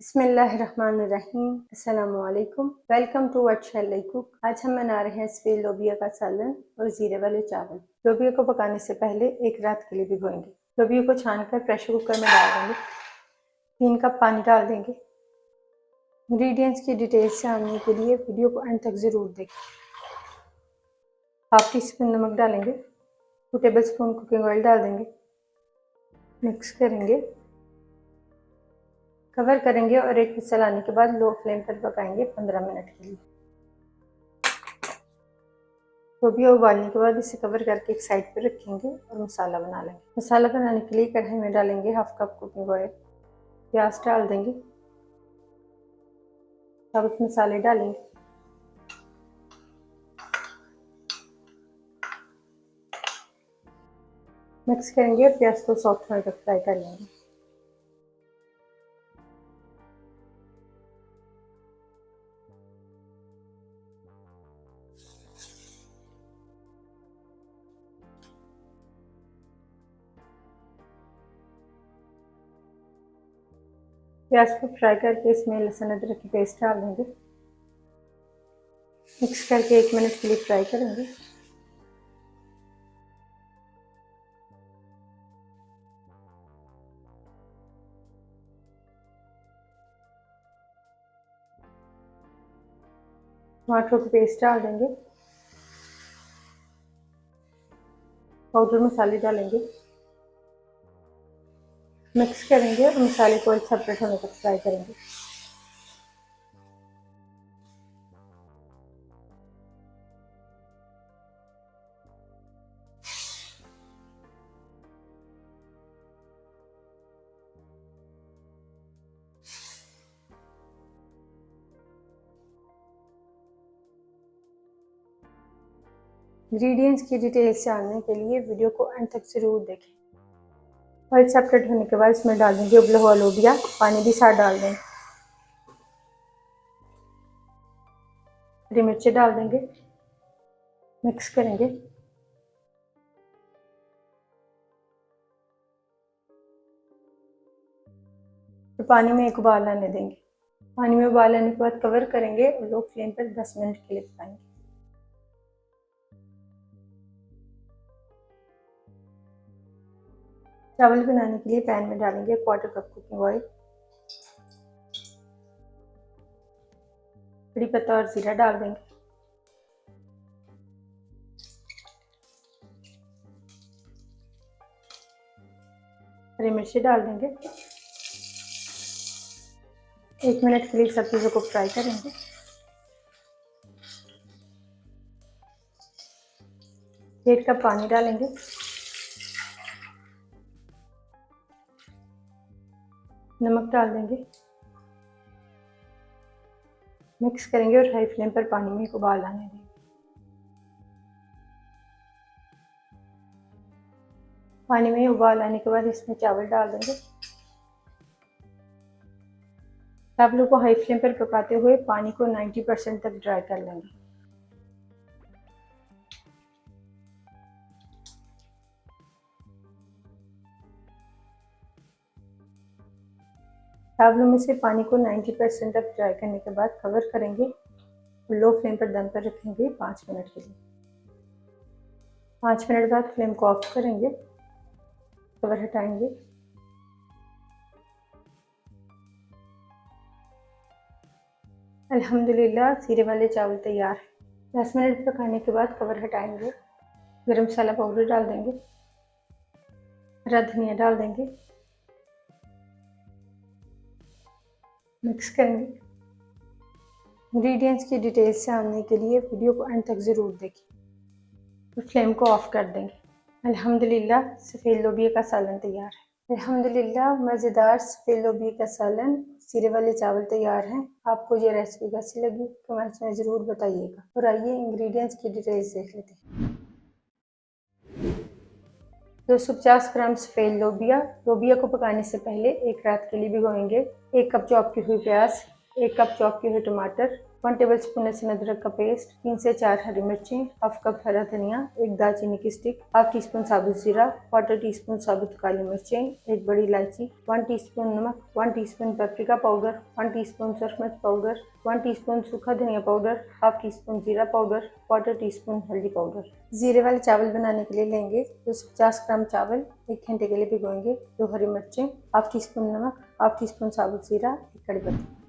बिस्मिल्लाहिर्रहमानिर्रहीम। अस्सलामुअलैकुम। Welcome to what shall I cook. आज हम बना रहे हैं सफ़ेद लोबिया का सालन और जीरे वाले चावल। लोबिया को पकाने से पहले एक रात के लिए भिगोएंगे। लोबिया को छानकर प्रेशर कुकर में डाल देंगे। 3 कप पानी डाल देंगे। इंग्रेडिएंट्स की डिटेल्स जानने के लिए वीडियो को अंत तक ज़रूर देखें। हाफ टी स्पून नमक डालेंगे। 2 टेबल स्पून कुकिंग ऑयल डाल देंगे। मिक्स करेंगे, कवर करेंगे और एक विसल आने के बाद लो फ्लेम पर पकाएंगे 15 मिनट के लिए। लोबिया उबालने के बाद इसे कवर करके एक साइड पर रखेंगे और मसाला बना लेंगे। मसाला बनाने के लिए कढ़ाई में डालेंगे हाफ कप कुकिंग ऑयल, प्याज डाल देंगे, साबुत मसाले डालेंगे, मिक्स करेंगे और प्याज को सॉफ्ट होने तक फ्राई कर लेंगे। प्याज को फ्राई करके इसमें लहसुन अदरक की पेस्ट डाल देंगे। मिक्स करके 1 मिनट के लिए फ्राई करेंगे। टमाटर की पेस्ट डाल देंगे। पाउडर मसाले डालेंगे, मिक्स करेंगे और मसाले को सेपरेट होने तक फ्राई करेंगे। इंग्रेडिएंट्स की डिटेल्स जानने के लिए वीडियो को अंत तक जरूर देखें। ऑयल सेपरेट होने के बाद इसमें डाल देंगे उबला हुआ लोबिया, पानी भी साथ डाल देंगे। हरी मिर्ची डाल देंगे, मिक्स करेंगे। तो पानी में एक उबाल आने देंगे। पानी में उबाल आने के बाद कवर करेंगे और लो फ्लेम पर 10 मिनट के लिए पकाएंगे। चावल बनाने के लिए पैन में डालेंगे 1/4 कप कुकिंग ऑयल, कड़ी पत्ता और जीरा डाल देंगे। हरी मिर्ची डाल देंगे। 1 मिनट के लिए सब चीज़ों को फ्राई करेंगे। डेढ़ कप पानी डालेंगे। नमक डाल देंगे, मिक्स करेंगे और हाई फ्लेम पर पानी में एक उबाल आने देंगे। पानी में उबाल आने के बाद इसमें चावल डाल देंगे। चावलों को हाई फ्लेम पर पकाते हुए पानी को 90% तक ड्राई कर लेंगे। चावलों में से पानी को 90% तक ड्राई करने के बाद कवर करेंगे और लो फ्लेम पर दम पर रखेंगे 5 मिनट के लिए। 5 मिनट बाद फ्लेम को ऑफ करेंगे, कवर हटाएंगे। अल्हम्दुलिल्लाह जीरे वाले चावल तैयार है। 10 मिनट पकाने के बाद कवर हटाएंगे। गरम मसाला पाउडर डाल देंगे, हरा धनिया डाल देंगे, मिक्स करेंगे। इंग्रेडिएंट्स की डिटेल्स जानने के लिए वीडियो को अंत तक ज़रूर देखें और फ्लेम को ऑफ कर देंगे। अल्हम्दुलिल्लाह सफ़ेद लोबिया का सालन तैयार है। अल्हम्दुलिल्लाह मज़ेदार सफ़ेद लोबिया का सालन जीरे वाले चावल तैयार हैं। आपको ये रेसिपी कैसी लगी कमेंट्स में ज़रूर बताइएगा। और आइए इंग्रेडिएंट्स की डिटेल्स देख लेते हैं। 250 ग्राम सफ़ेद लोबिया। लोबिया को पकाने से पहले एक रात के लिए भिगोएंगे। 1 कप चॉप की हुई प्याज, 1 कप चॉप की हुई टमाटर, 1 टेबलस्पून लहसुन अदरक का पेस्ट, 3 से 4 हरी मिर्चें, हाफ कप हरा धनिया, 1 दालचीनी की स्टिक, हाफ टी स्पून साबुत जीरा, 1/4 टीस्पून साबुत काली मिर्चें, 1 बड़ी इलायची, 1 टीस्पून नमक, 1 टीस्पून पेपरिका पाउडर, 1 टीस्पून सूरख मिर्च पाउडर, 1 टीस्पून सूखा धनिया पाउडर, हाफ टी स्पून जीरा पाउडर, 1/4 टीस्पून हल्दी पाउडर। जीरे वाले चावल बनाने के लिए लेंगे 250 ग्राम चावल, 1 घंटे के लिए भिगोएंगे, 2 हरी मिर्चें, हाफ टी स्पून नमक, हाफ टी स्पून साबुत जीरा, 1 कड़ी पत्ता।